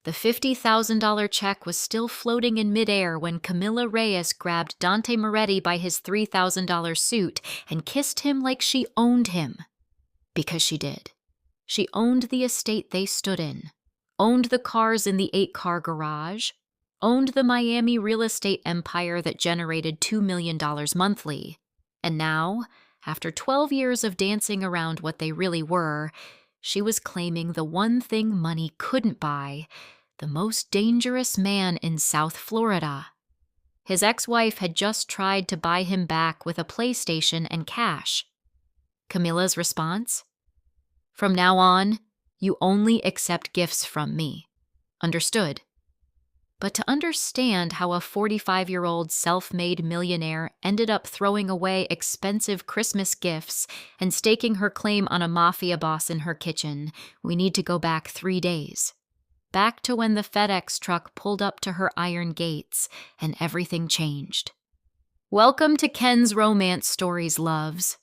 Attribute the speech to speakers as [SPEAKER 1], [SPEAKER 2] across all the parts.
[SPEAKER 1] The $50,000 check was still floating in midair when Camilla Reyes grabbed Dante Moretti by his $3,000 suit and kissed him like she owned him. Because she did. She owned the estate they stood in, owned the cars in the 8-car garage, owned the Miami real estate empire that generated $2 million monthly. And now, after 12 years of dancing around what they really were, she was claiming the one thing money couldn't buy, the most dangerous man in South Florida. His ex-wife had just tried to buy him back with a PlayStation and cash. Camilla's response? From now on, you only accept gifts from me. Understood? But to understand how a 45-year-old self-made millionaire ended up throwing away expensive Christmas gifts and staking her claim on a mafia boss in her kitchen, we need to go back 3 days. Back to when the FedEx truck pulled up to her iron gates and everything changed. Welcome to Ken's Romance Stories, loves.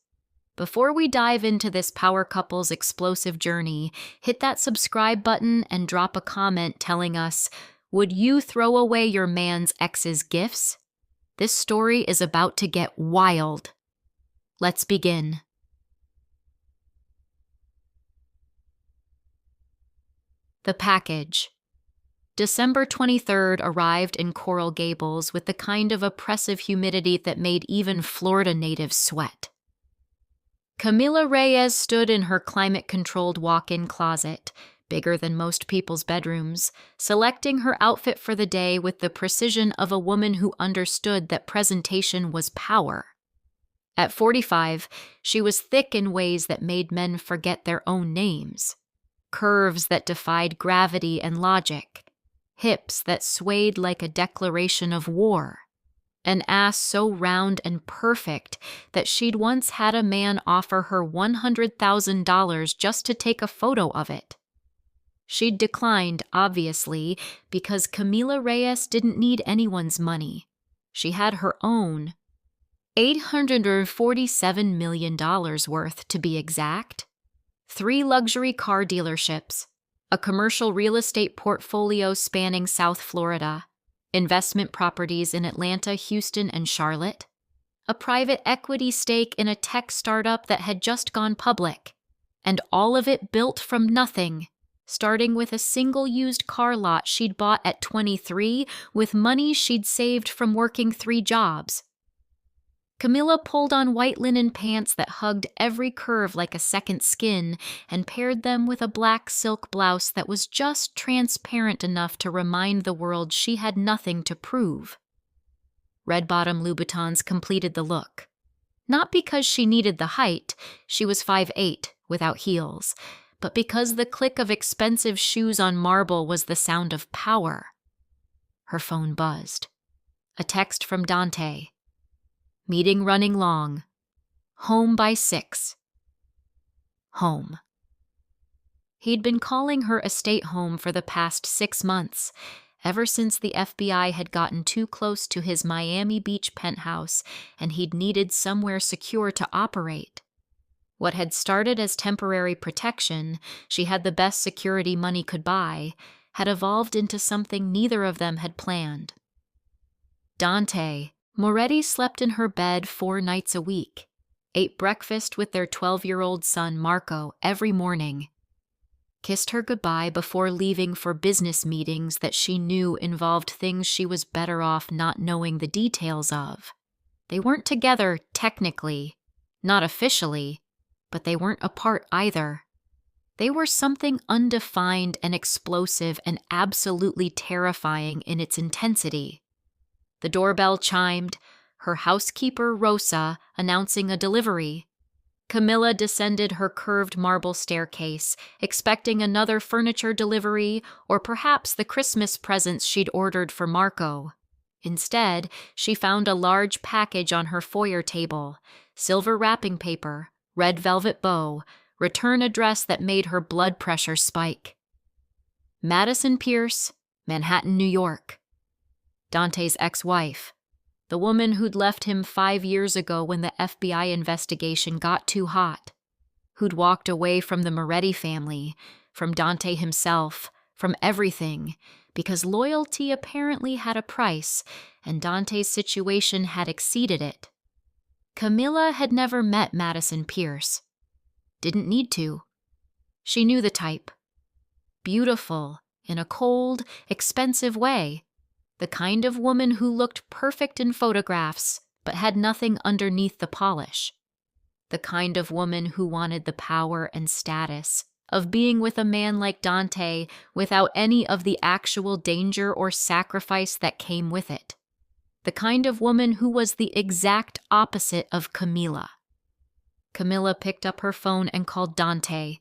[SPEAKER 1] Before we dive into this power couple's explosive journey, hit that subscribe button and drop a comment telling us, would you throw away your man's ex's gifts? This story is about to get wild. Let's begin. The package. December 23rd arrived in Coral Gables with the kind of oppressive humidity that made even Florida natives sweat. Camilla Reyes stood in her climate-controlled walk-in closet, bigger than most people's bedrooms, selecting her outfit for the day with the precision of a woman who understood that presentation was power. At 45, she was thick in ways that made men forget their own names. Curves that defied gravity and logic. Hips that swayed like a declaration of war. An ass so round and perfect that she'd once had a man offer her $100,000 just to take a photo of it. She'd declined, obviously, because Camilla Reyes didn't need anyone's money. She had her own. $847 million worth, to be exact. 3 luxury car dealerships, a commercial real estate portfolio spanning South Florida, investment properties in Atlanta, Houston, and Charlotte, a private equity stake in a tech startup that had just gone public, and all of it built from nothing, starting with a single used car lot she'd bought at 23 with money she'd saved from working 3 jobs. Camilla pulled on white linen pants that hugged every curve like a second skin and paired them with a black silk blouse that was just transparent enough to remind the world she had nothing to prove. Red-bottom Louboutins completed the look. Not because she needed the height, she was 5'8", without heels, but because the click of expensive shoes on marble was the sound of power. Her phone buzzed. A text from Dante. Meeting running long. Home by 6. Home. He'd been calling her estate home for the past 6 months, ever since the FBI had gotten too close to his Miami Beach penthouse and he'd needed somewhere secure to operate. What had started as temporary protection, she had the best security money could buy, had evolved into something neither of them had planned. Dante Moretti slept in her bed 4 nights a week, ate breakfast with their 12-year-old son Marco every morning, kissed her goodbye before leaving for business meetings that she knew involved things she was better off not knowing the details of. They weren't together technically, not officially, but they weren't apart either. They were something undefined and explosive and absolutely terrifying in its intensity. The doorbell chimed, her housekeeper Rosa announcing a delivery. Camilla descended her curved marble staircase, expecting another furniture delivery or perhaps the Christmas presents she'd ordered for Marco. Instead, she found a large package on her foyer table, silver wrapping paper, red velvet bow, return address that made her blood pressure spike. Madison Pierce, Manhattan, New York. Dante's ex-wife, the woman who'd left him 5 years ago when the FBI investigation got too hot, who'd walked away from the Moretti family, from Dante himself, from everything, because loyalty apparently had a price, and Dante's situation had exceeded it. Camilla had never met Madison Pierce. Didn't need to. She knew the type. Beautiful, in a cold, expensive way. The kind of woman who looked perfect in photographs, but had nothing underneath the polish. The kind of woman who wanted the power and status of being with a man like Dante without any of the actual danger or sacrifice that came with it. The kind of woman who was the exact opposite of Camilla. Camilla picked up her phone and called Dante.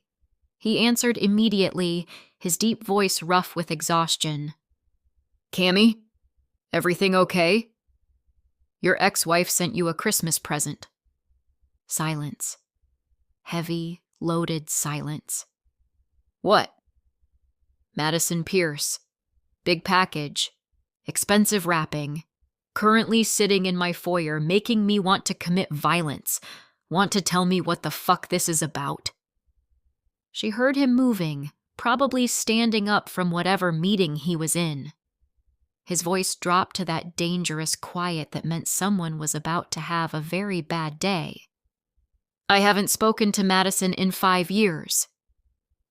[SPEAKER 1] He answered immediately, his deep voice rough with exhaustion. "Cammy, everything okay? Your ex-wife sent you a Christmas present." Silence. Heavy, loaded silence. "What?" "Madison Pierce. Big package. Expensive wrapping. Currently sitting in my foyer, making me want to commit violence. Want to tell me what the fuck this is about?" She heard him moving, probably standing up from whatever meeting he was in. His voice dropped to that dangerous quiet that meant someone was about to have a very bad day. "I haven't spoken to Madison in 5 years.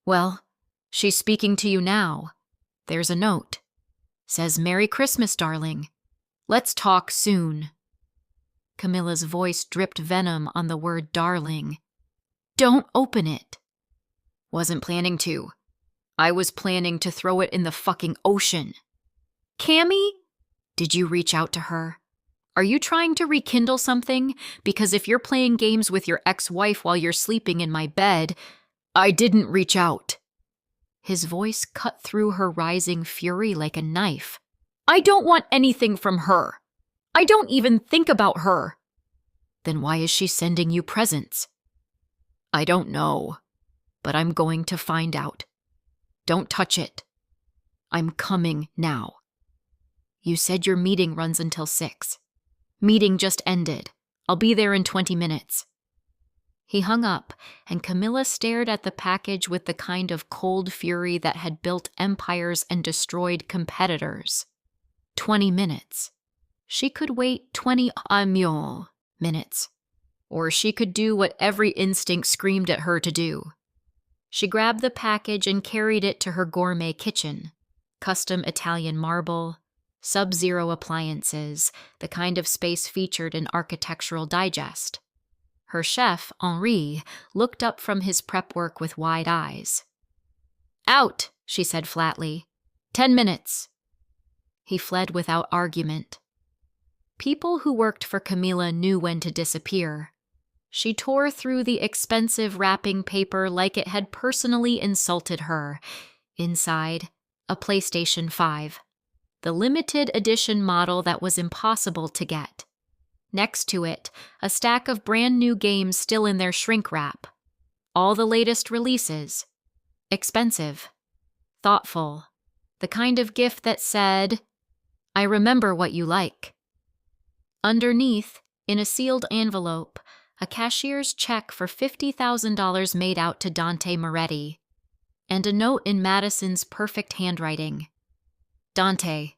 [SPEAKER 1] Well, she's speaking to you now. There's a note. Says, 'Merry Christmas, darling. Let's talk soon.'" Camilla's voice dripped venom on the word darling. "Don't open it." "Wasn't planning to. I was planning to throw it in the fucking ocean." "Cammy, did you reach out to her? Are you trying to rekindle something? Because if you're playing games with your ex-wife while you're sleeping in my bed..." "I didn't reach out." His voice cut through her rising fury like a knife. "I don't want anything from her. I don't even think about her." "Then why is she sending you presents?" "I don't know, but I'm going to find out. Don't touch it. I'm coming now." "You said your meeting runs until 6. Meeting just ended. I'll be there in 20 minutes. He hung up, and Camilla stared at the package with the kind of cold fury that had built empires and destroyed competitors. 20 minutes. She could wait 20 minutes. Or she could do what every instinct screamed at her to do. She grabbed the package and carried it to her gourmet kitchen. Custom Italian marble, sub-zero appliances, the kind of space featured in Architectural Digest. Her chef, Henri, looked up from his prep work with wide eyes. "Out," she said flatly. 10 minutes. He fled without argument. People who worked for Camilla knew when to disappear. She tore through the expensive wrapping paper like it had personally insulted her. Inside, a PlayStation 5. The limited edition model that was impossible to get. Next to it, a stack of brand new games still in their shrink wrap. All the latest releases. Expensive. Thoughtful. The kind of gift that said, "I remember what you like." Underneath, in a sealed envelope, a cashier's check for $50,000 made out to Dante Moretti, and a note in Madison's perfect handwriting. "Dante,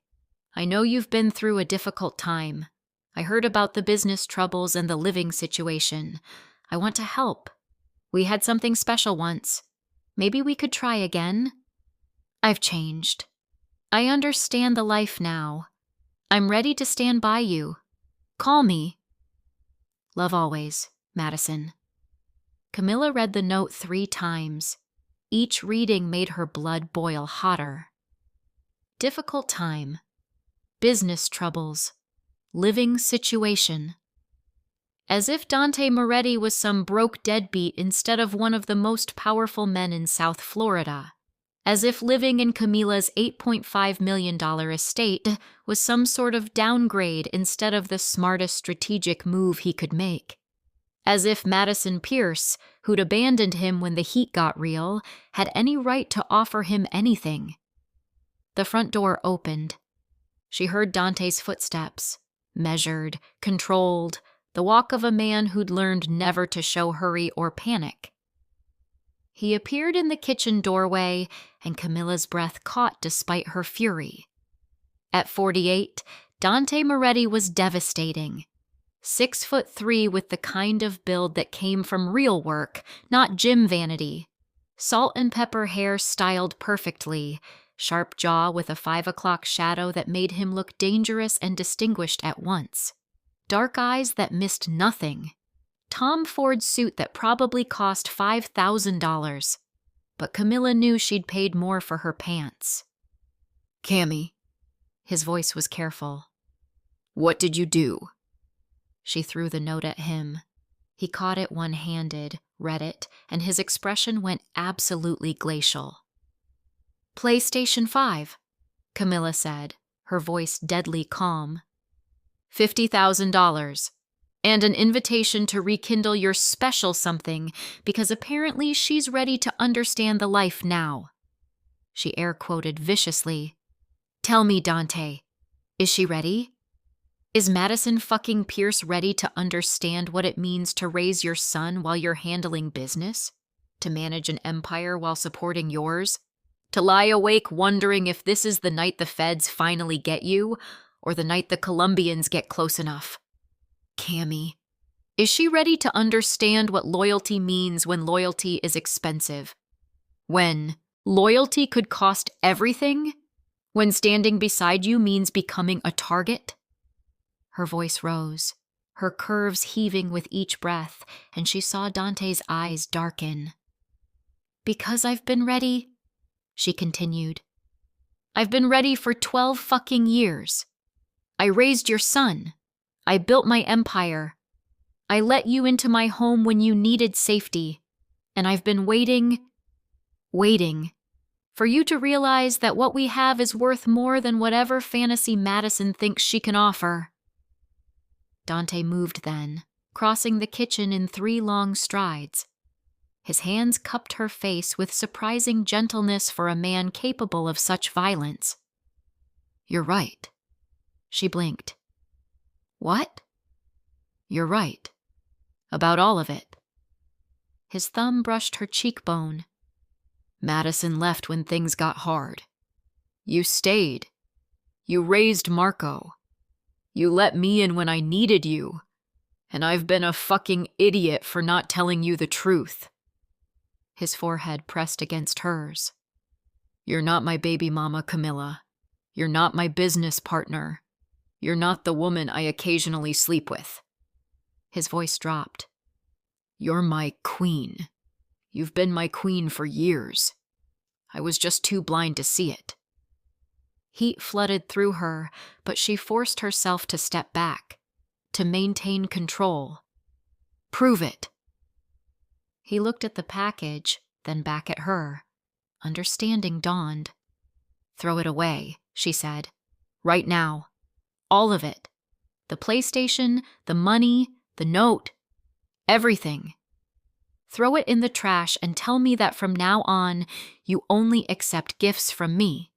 [SPEAKER 1] I know you've been through a difficult time. I heard about the business troubles and the living situation. I want to help. We had something special once. Maybe we could try again. I've changed. I understand the life now. I'm ready to stand by you. Call me. Love always, Madison." Camilla read the note 3 times. Each reading made her blood boil hotter. Difficult time. Business troubles. Living situation. As if Dante Moretti was some broke deadbeat instead of one of the most powerful men in South Florida. As if living in Camilla's $8.5 million estate was some sort of downgrade instead of the smartest strategic move he could make. As if Madison Pierce, who'd abandoned him when the heat got real, had any right to offer him anything. The front door opened. She heard Dante's footsteps. Measured, controlled, the walk of a man who'd learned never to show hurry or panic. He appeared in the kitchen doorway, and Camilla's breath caught despite her fury. At 48, Dante Moretti was devastating. 6'3" with the kind of build that came from real work, not gym vanity. Salt and pepper hair styled perfectly, sharp jaw with a 5 o'clock shadow that made him look dangerous and distinguished at once. Dark eyes that missed nothing. Tom Ford suit that probably cost $5,000. But Camilla knew she'd paid more for her pants.
[SPEAKER 2] "Cammy."
[SPEAKER 1] His voice was careful.
[SPEAKER 2] "What did you do?"
[SPEAKER 1] She threw the note at him. He caught it one-handed, read it, and his expression went absolutely glacial. "PlayStation 5, Camilla said, her voice deadly calm. $50,000. And an invitation to rekindle your special something, because apparently she's ready to understand the life now." She air-quoted viciously. "Tell me, Dante, is she ready? Is Madison fucking Pierce ready to understand what it means to raise your son while you're handling business? To manage an empire while supporting yours? To lie awake wondering if this is the night the feds finally get you, or the night the Colombians get close enough? Cammy, is she ready to understand what loyalty means when loyalty is expensive? When loyalty could cost everything? When standing beside you means becoming a target?" Her voice rose, her curves heaving with each breath, and she saw Dante's eyes darken. "Because I've been ready," she continued. "I've been ready for 12 fucking years. I raised your son. I built my empire. I let you into my home when you needed safety. And I've been waiting for you to realize that what we have is worth more than whatever fantasy Madison thinks she can offer." Dante moved then, crossing the kitchen in 3 long strides. His hands cupped her face with surprising gentleness for a man capable of such violence. "You're right." She blinked. "What?" "You're right. About all of it." His thumb brushed her cheekbone. "Madison left when things got hard. You stayed. You raised Marco. You let me in when I needed you. And I've been a fucking idiot for not telling you the truth." His forehead pressed against hers. "You're not my baby mama, Camilla. You're not my business partner. You're not the woman I occasionally sleep with." His voice dropped. "You're my queen. You've been my queen for years. I was just too blind to see it." Heat flooded through her, but she forced herself to step back, to maintain control. "Prove it." He looked at the package, then back at her. Understanding dawned. "Throw it away," she said. "Right now. All of it. The PlayStation, the money, the note, everything. Throw it in the trash and tell me that from now on, you only accept gifts from me."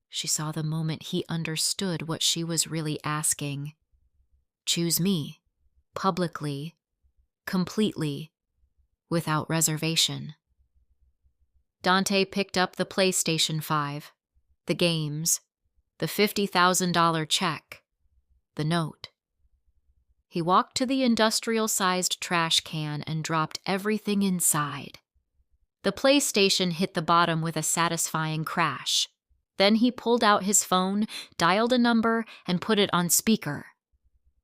[SPEAKER 1] She saw the moment he understood what she was really asking. Choose me, publicly, completely, without reservation. Dante picked up the PlayStation 5, the games, the $50,000 check, the note. He walked to the industrial-sized trash can and dropped everything inside. The PlayStation hit the bottom with a satisfying crash. Then he pulled out his phone, dialed a number, and put it on speaker.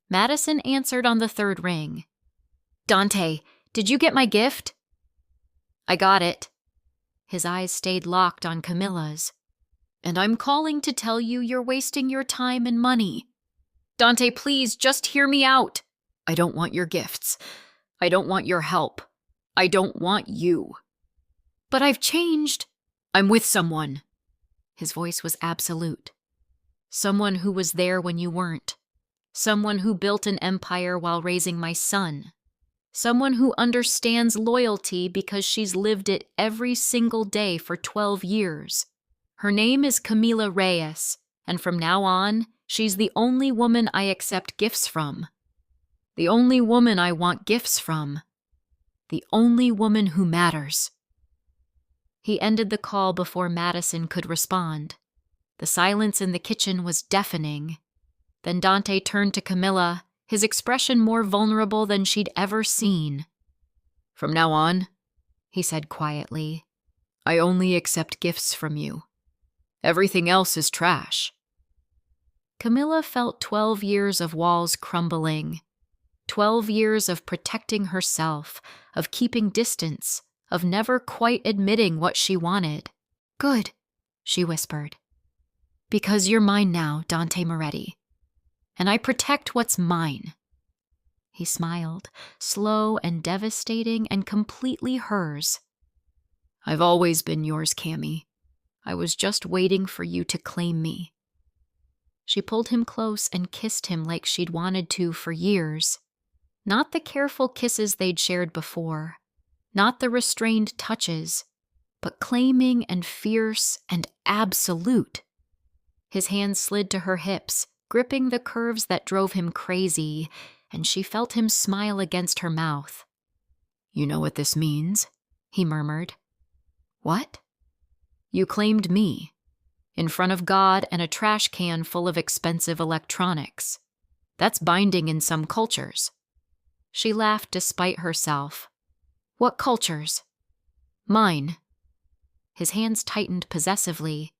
[SPEAKER 1] Madison answered on the 3rd ring. "Dante, did you get my gift?" "I got it." His eyes stayed locked on Camilla's. "And I'm calling to tell you you're wasting your time and money. Dante, please, just hear me out. I don't want your gifts. I don't want your help. I don't want you." "But I've changed." "I'm with someone." His voice was absolute. "Someone who was there when you weren't. Someone who built an empire while raising my son. Someone who understands loyalty because she's lived it every single day for 12 years. Her name is Camila Reyes, and from now on, she's the only woman I accept gifts from. The only woman I want gifts from. The only woman who matters." He ended the call before Madison could respond. The silence in the kitchen was deafening. Then Dante turned to Camilla, his expression more vulnerable than she'd ever seen.
[SPEAKER 2] "From now on,"
[SPEAKER 1] he said quietly,
[SPEAKER 2] "I only accept gifts from you. Everything else is trash."
[SPEAKER 1] Camilla felt 12 years of walls crumbling. 12 years of protecting herself, of keeping distance, of never quite admitting what she wanted. "Good," she whispered. "Because you're mine now, Dante Moretti. And I protect what's mine." He smiled, slow and devastating and completely hers.
[SPEAKER 2] "I've always been yours, Cammy. I was just waiting for you to claim me."
[SPEAKER 1] She pulled him close and kissed him like she'd wanted to for years. Not the careful kisses they'd shared before, not the restrained touches, but claiming and fierce and absolute. His hands slid to her hips, gripping the curves that drove him crazy, and she felt him smile against her mouth.
[SPEAKER 2] "You know what this means?"
[SPEAKER 1] he murmured. "What?"
[SPEAKER 2] "You claimed me, in front of God and a trash can full of expensive electronics. That's binding in some cultures."
[SPEAKER 1] She laughed despite herself. "What cultures?"
[SPEAKER 2] "Mine."
[SPEAKER 1] His hands tightened possessively.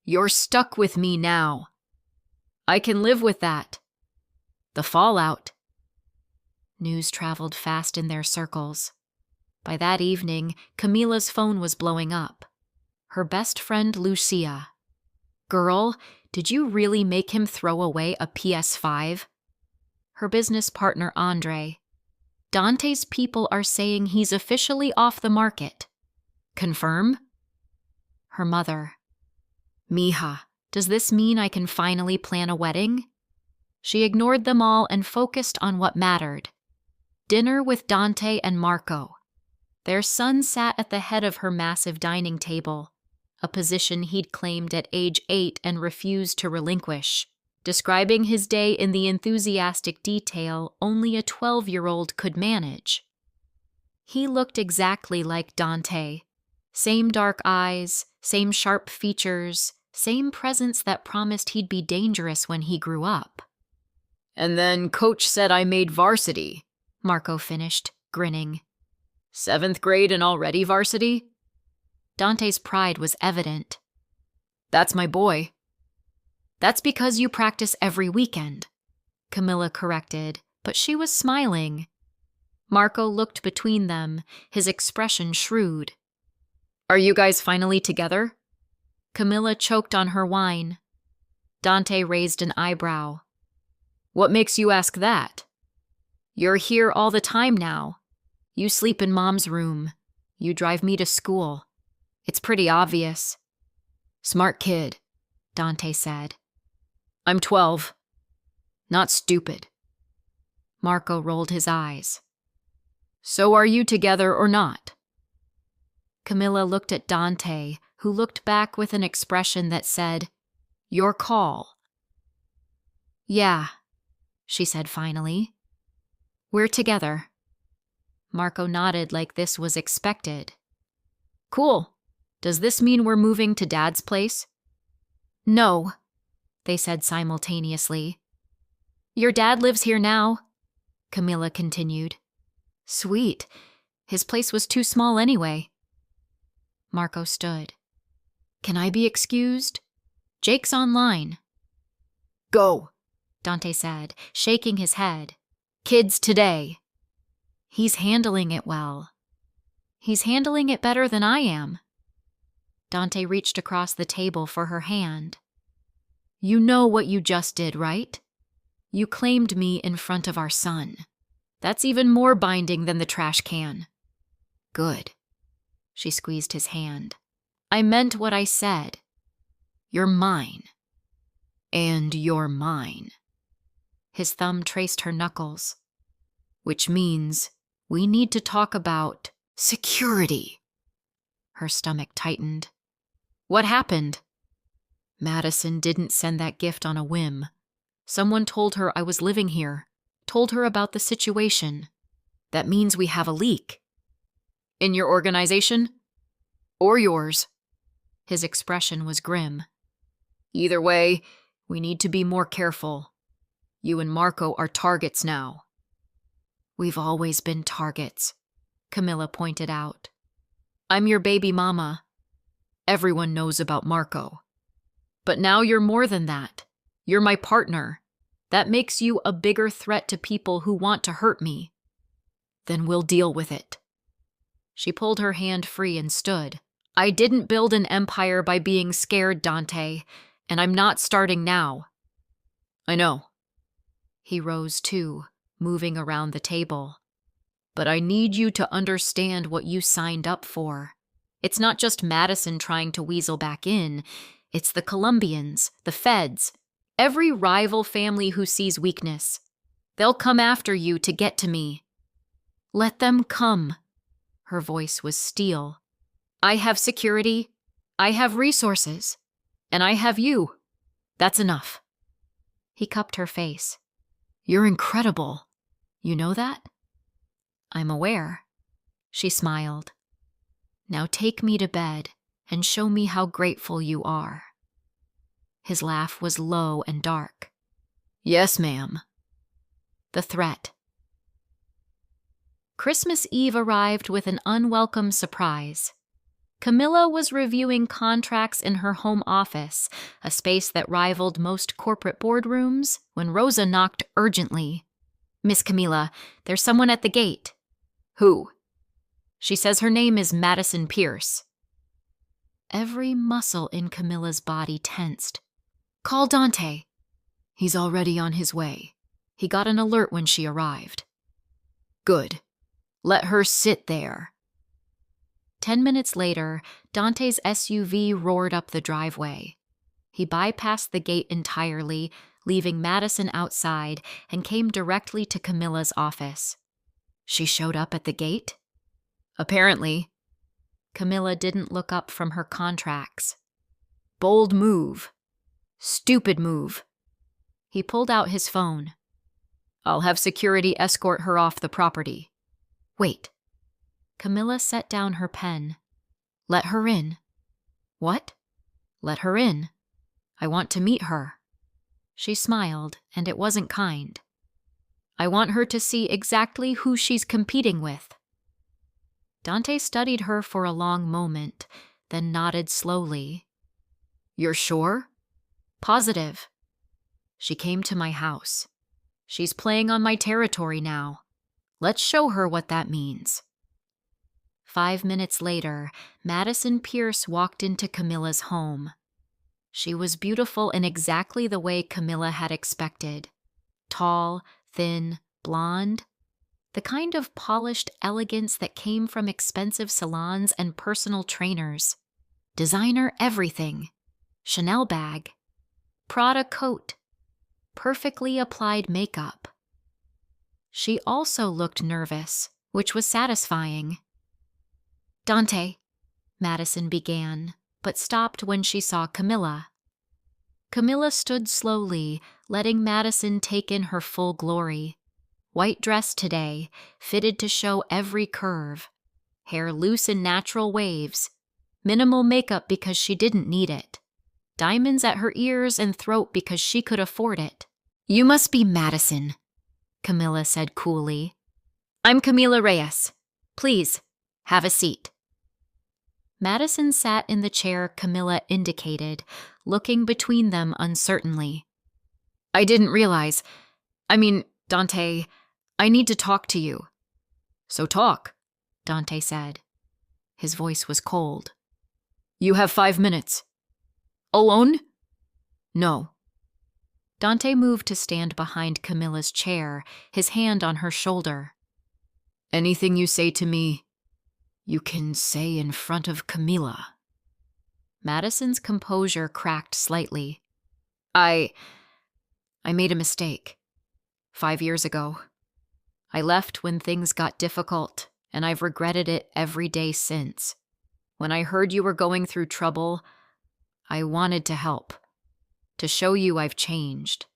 [SPEAKER 2] "You're stuck with me now. I can live with that. The fallout."
[SPEAKER 1] News traveled fast in their circles. By that evening, Camila's phone was blowing up. Her best friend, Lucia. "Girl, did you really make him throw away a PS5? Her business partner, Andre. "Dante's people are saying he's officially off the market. Confirm?" Her mother. "Mija, does this mean I can finally plan a wedding?" She ignored them all and focused on what mattered. Dinner with Dante and Marco. Their son sat at the head of her massive dining table, a position he'd claimed at age 8 and refused to relinquish, describing his day in the enthusiastic detail only a 12-year-old could manage. He looked exactly like Dante. Same dark eyes, same sharp features, same presence that promised he'd be dangerous when he grew up.
[SPEAKER 2] "And then Coach said I made varsity,"
[SPEAKER 1] Marco finished, grinning.
[SPEAKER 2] "7th grade and already varsity?"
[SPEAKER 1] Dante's pride was evident.
[SPEAKER 2] "That's my boy."
[SPEAKER 1] "That's because you practice every weekend," Camilla corrected, but she was smiling. Marco looked between them, his expression shrewd.
[SPEAKER 2] "Are you guys finally together?"
[SPEAKER 1] Camilla choked on her wine. Dante raised an eyebrow.
[SPEAKER 2] "What makes you ask that?"
[SPEAKER 1] "You're here all the time now. You sleep in Mom's room. You drive me to school. It's pretty obvious."
[SPEAKER 2] "Smart kid,"
[SPEAKER 1] Dante said.
[SPEAKER 2] "I'm 12. Not stupid."
[SPEAKER 1] Marco rolled his eyes.
[SPEAKER 2] "So are you together or not?"
[SPEAKER 1] Camilla looked at Dante, who looked back with an expression that said, "Your call." "Yeah," she said finally. "We're together." Marco nodded like this was expected.
[SPEAKER 2] "Cool. Does this mean we're moving to Dad's place?"
[SPEAKER 1] "No," they said simultaneously. "Your dad lives here now," Camilla continued. "Sweet. His place was too small anyway." Marco stood. "Can I be excused? Jake's online."
[SPEAKER 2] "Go,"
[SPEAKER 1] Dante said, shaking his head. "Kids today." "He's handling it well." "He's handling it better than I am." Dante reached across the table for her hand. "You know what you just did, right? You claimed me in front of our son. That's even more binding than the trash can." "Good." She squeezed his hand. "I meant what I said. You're mine."
[SPEAKER 2] "And you're mine."
[SPEAKER 1] His thumb traced her knuckles.
[SPEAKER 2] "Which means we need to talk about security."
[SPEAKER 1] Her stomach tightened. "What happened?"
[SPEAKER 2] "Madison didn't send that gift on a whim.
[SPEAKER 1] Someone told her I was living here, told her about the situation. That means we have a leak."
[SPEAKER 2] "In your organization?" Or yours. His expression was grim. Either way, we need to be more careful. You and Marco are targets now. We've always been targets, Camilla pointed out. I'm your baby mama. Everyone knows about Marco. But now you're more than that. You're my partner. That makes you a bigger threat to people who want to hurt me. Then we'll deal with it. She pulled her hand free and stood. I didn't build an empire by being scared, Dante, and I'm not starting now. I know. He rose too, moving around the table. But I need you to understand what you signed up for. It's not just Madison trying to weasel back in. It's the Colombians, the feds, every rival family who sees weakness. They'll come after you to get to me. Let them come. Her voice was steel. I have security, I have resources, and I have you. That's enough. He cupped her face. You're incredible. You know that? I'm aware. She smiled. Now take me to bed and show me how grateful you are. His laugh was low and dark. Yes, ma'am. The threat. Christmas Eve arrived with an unwelcome surprise. Camilla was reviewing contracts in her home office, a space that rivaled most corporate boardrooms, when Rosa knocked urgently. Miss Camilla, there's someone at the gate. Who? She says her name is Madison Pierce. Every muscle in Camilla's body tensed. Call Dante. He's already on his way. He got an alert when she arrived. Good. Let her sit there. 10 minutes later, Dante's SUV roared up the driveway. He bypassed the gate entirely, leaving Madison outside, and came directly to Camilla's office. She showed up at the gate? Apparently. Camilla didn't look up from her contracts. Bold move. Stupid move. He pulled out his phone. I'll have security escort her off the property. Wait. Camilla set down her pen. Let her in. What? Let her in. I want to meet her. She smiled, and it wasn't kind. I want her to see exactly who she's competing with. Dante studied her for a long moment, then nodded slowly. You're sure? Positive. She came to my house. She's playing on my territory now. Let's show her what that means. 5 minutes later, Madison Pierce walked into Camilla's home. She was beautiful in exactly the way Camilla had expected. Tall, thin, blonde. The kind of polished elegance that came from expensive salons and personal trainers. Designer everything. Chanel bag. Prada coat. Perfectly applied makeup. She also looked nervous, which was satisfying. Dante, Madison began, but stopped when she saw Camilla. Camilla stood slowly, letting Madison take in her full glory. White dress today, fitted to show every curve. Hair loose in natural waves. Minimal makeup because she didn't need it. Diamonds at her ears and throat because she could afford it. You must be Madison, Camilla said coolly. I'm Camila Reyes. Please, have a seat. Madison sat in the chair Camilla indicated, looking between them uncertainly. I didn't realize. Dante, I need to talk to you. So talk, Dante said. His voice was cold. You have 5 minutes. Alone? No. Dante moved to stand behind Camilla's chair, his hand on her shoulder. Anything you say to me, you can say in front of Camilla. Madison's composure cracked slightly. I made a mistake. 5 years ago. I left when things got difficult, and I've regretted it every day since. When I heard you were going through trouble, I wanted to help. To show you I've changed.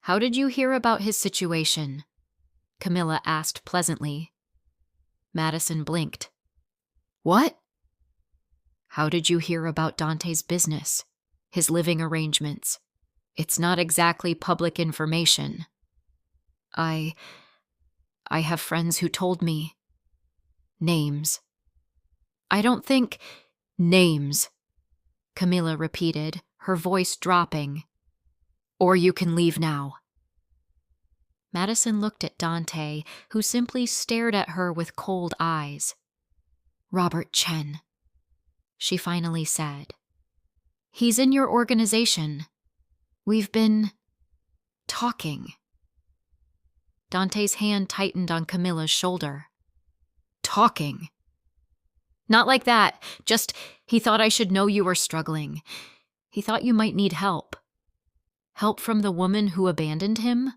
[SPEAKER 2] How did you hear about his situation? Camilla asked pleasantly. Madison blinked. What? How did you hear about Dante's business? His living arrangements? It's not exactly public information. I have friends who told me. Names. I don't think... Names, Camilla repeated, her voice dropping. Or you can leave now. Madison looked at Dante, who simply stared at her with cold eyes. Robert Chen, she finally said. He's in your organization. We've been... talking. Dante's hand tightened on Camilla's shoulder. Talking? Not like that. Just, he thought I should know you were struggling. He thought you might need help. Help from the woman who abandoned him?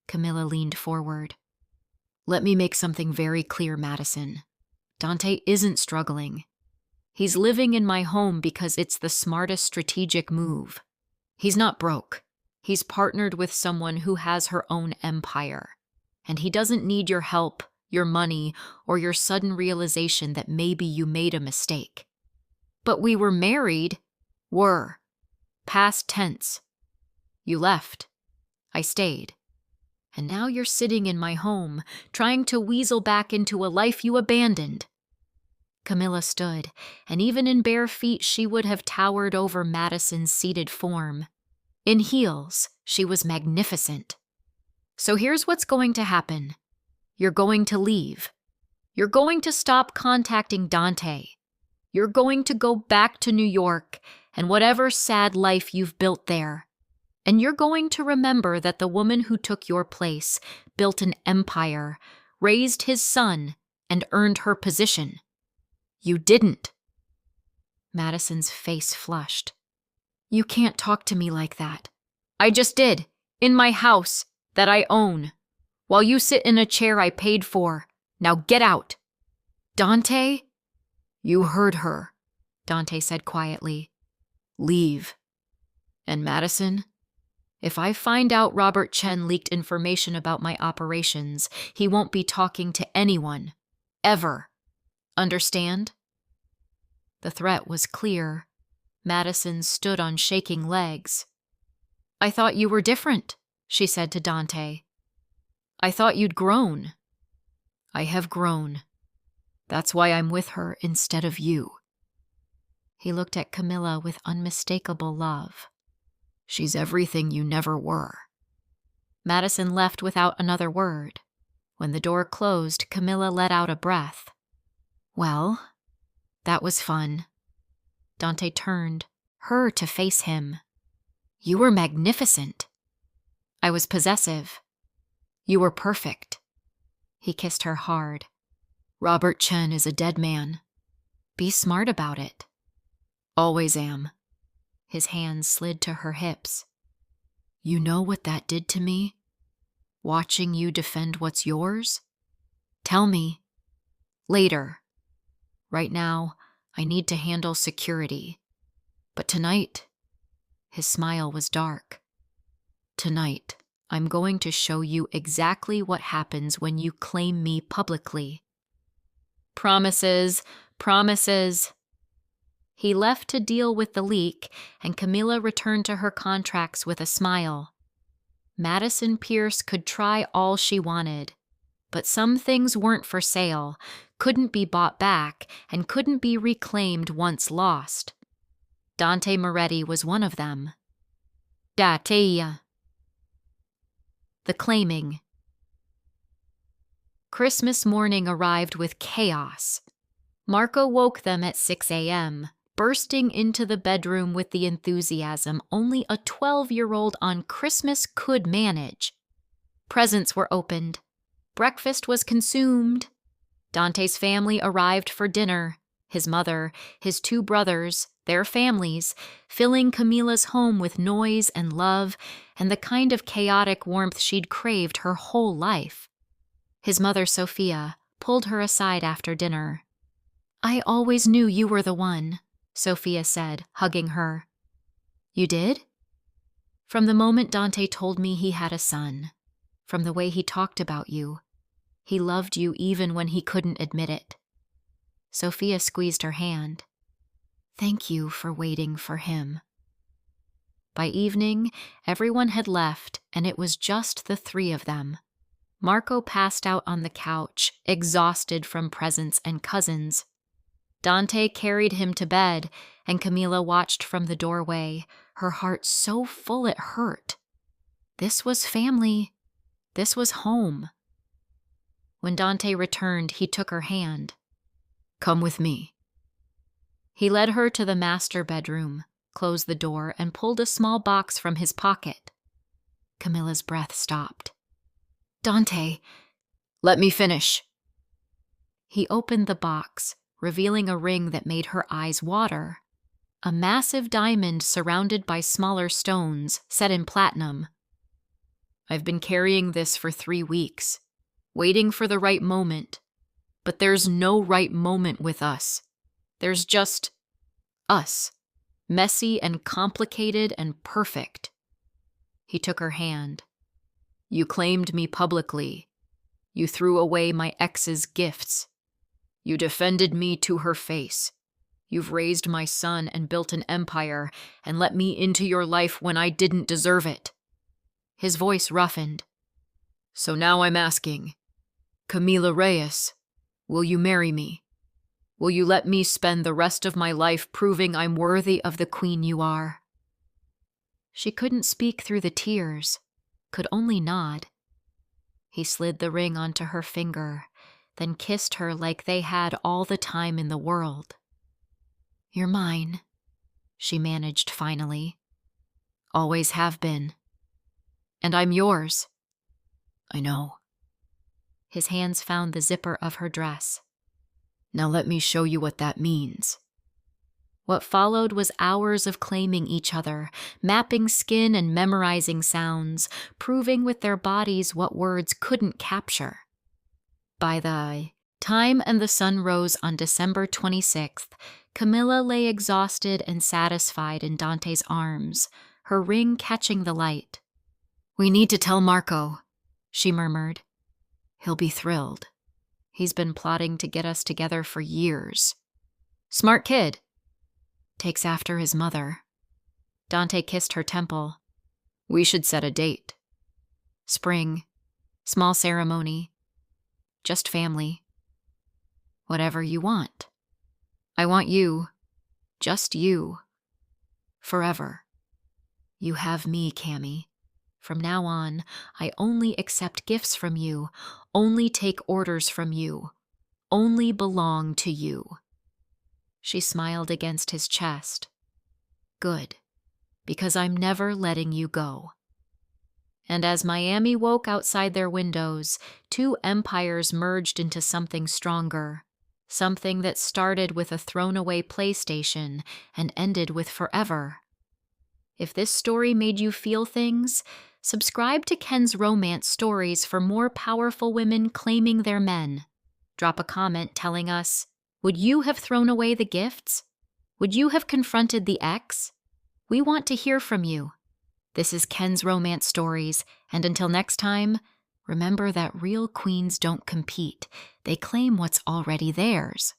[SPEAKER 2] Camilla leaned forward. Let me make something very clear, Madison. Dante isn't struggling. He's living in my home because it's the smartest strategic move. He's not broke. He's partnered with someone who has her own empire. And he doesn't need your help, your money, or your sudden realization that maybe you made a mistake. But we were married. Were. Past tense. You left. I stayed. And now you're sitting in my home, trying to weasel back into a life you abandoned. Camilla stood, and even in bare feet she would have towered over Madison's seated form. In heels, she was magnificent. So here's what's going to happen. You're going to leave. You're going to stop contacting Dante. You're going to go back to New York and whatever sad life you've built there. And you're going to remember that the woman who took your place built an empire, raised his son, and earned her position. You didn't. Madison's face flushed. You can't talk to me like that. I just did, in my house, that I own. While you sit in a chair I paid for. Now get out. Dante? You heard her, Dante said quietly. Leave. And Madison, if I find out Robert Chen leaked information about my operations, he won't be talking to anyone. Ever. Understand? The threat was clear. Madison stood on shaking legs. I thought you were different, she said to Dante. I thought you'd grown. I have grown. That's why I'm with her instead of you. He looked at Camilla with unmistakable love. She's everything you never were. Madison left without another word. When the door closed, Camilla let out a breath. Well, that was fun. Dante turned, her to face him. You were magnificent. I was possessive. You were perfect. He kissed her hard. Robert Chen is a dead man. Be smart about it. Always am. His hands slid to her hips. You know what that did to me? Watching you defend what's yours? Tell me. Later. Right now, I need to handle security. But tonight, his smile was dark. Tonight, I'm going to show you exactly what happens when you claim me publicly. Promises, promises. He left to deal with the leak, and Camilla returned to her contracts with a smile. Madison Pierce could try all she wanted, but some things weren't for sale, couldn't be bought back, and couldn't be reclaimed once lost. Dante Moretti was one of them. Dateia. The claiming. Christmas morning arrived with chaos. Marco woke them at 6 a.m., bursting into the bedroom with the enthusiasm only a 12-year-old on Christmas could manage. Presents were opened. Breakfast was consumed. Dante's family arrived for dinner. His mother, his two brothers, their families, filling Camilla's home with noise and love and the kind of chaotic warmth she'd craved her whole life. His mother, Sophia, pulled her aside after dinner. I always knew you were the one, Sophia said, hugging her. You did? From the moment Dante told me he had a son, from the way he talked about you. He loved you even when he couldn't admit it. Sophia squeezed her hand. Thank you for waiting for him." By evening, everyone had left, and it was just the three of them. Marco passed out on the couch, exhausted from presents and cousins. Dante carried him to bed, and Camilla watched from the doorway, her heart so full it hurt. This was family. This was home. When Dante returned, he took her hand. "Come with me." He led her to the master bedroom, closed the door, and pulled a small box from his pocket. Camilla's breath stopped. "Dante, let me finish." He opened the box, revealing a ring that made her eyes water. A massive diamond surrounded by smaller stones, set in platinum. "I've been carrying this for 3 weeks, waiting for the right moment. But there's no right moment with us. There's just us, messy and complicated and perfect." He took her hand. "You claimed me publicly. You threw away my ex's gifts. You defended me to her face. You've raised my son and built an empire and let me into your life when I didn't deserve it." His voice roughened. "So now I'm asking, Camila Reyes, will you marry me? Will you let me spend the rest of my life proving I'm worthy of the queen you are?" She couldn't speak through the tears, could only nod. He slid the ring onto her finger, then kissed her like they had all the time in the world. "You're mine," she managed finally. "Always have been. And I'm yours." "I know." His hands found the zipper of her dress. "Now let me show you what that means." What followed was hours of claiming each other, mapping skin and memorizing sounds, proving with their bodies what words couldn't capture. By the time and the sun rose on December 26th, Camilla lay exhausted and satisfied in Dante's arms, her ring catching the light. "We need to tell Marco," she murmured. "He'll be thrilled. He's been plotting to get us together for years. Smart kid. Takes after his mother." Dante kissed her temple. "We should set a date. Spring. Small ceremony. Just family. Whatever you want. I want you. Just you. Forever. You have me, Cammy. From now on, I only accept gifts from you, only take orders from you, only belong to you." She smiled against his chest. "Good, because I'm never letting you go." And as Miami woke outside their windows, 2 empires merged into something stronger, something that started with a thrown-away PlayStation and ended with forever. If this story made you feel things, subscribe to Ken's Romance Stories for more powerful women claiming their men. Drop a comment telling us, would you have thrown away the gifts? Would you have confronted the ex? We want to hear from you. This is Ken's Romance Stories, and until next time, remember that real queens don't compete. They claim what's already theirs.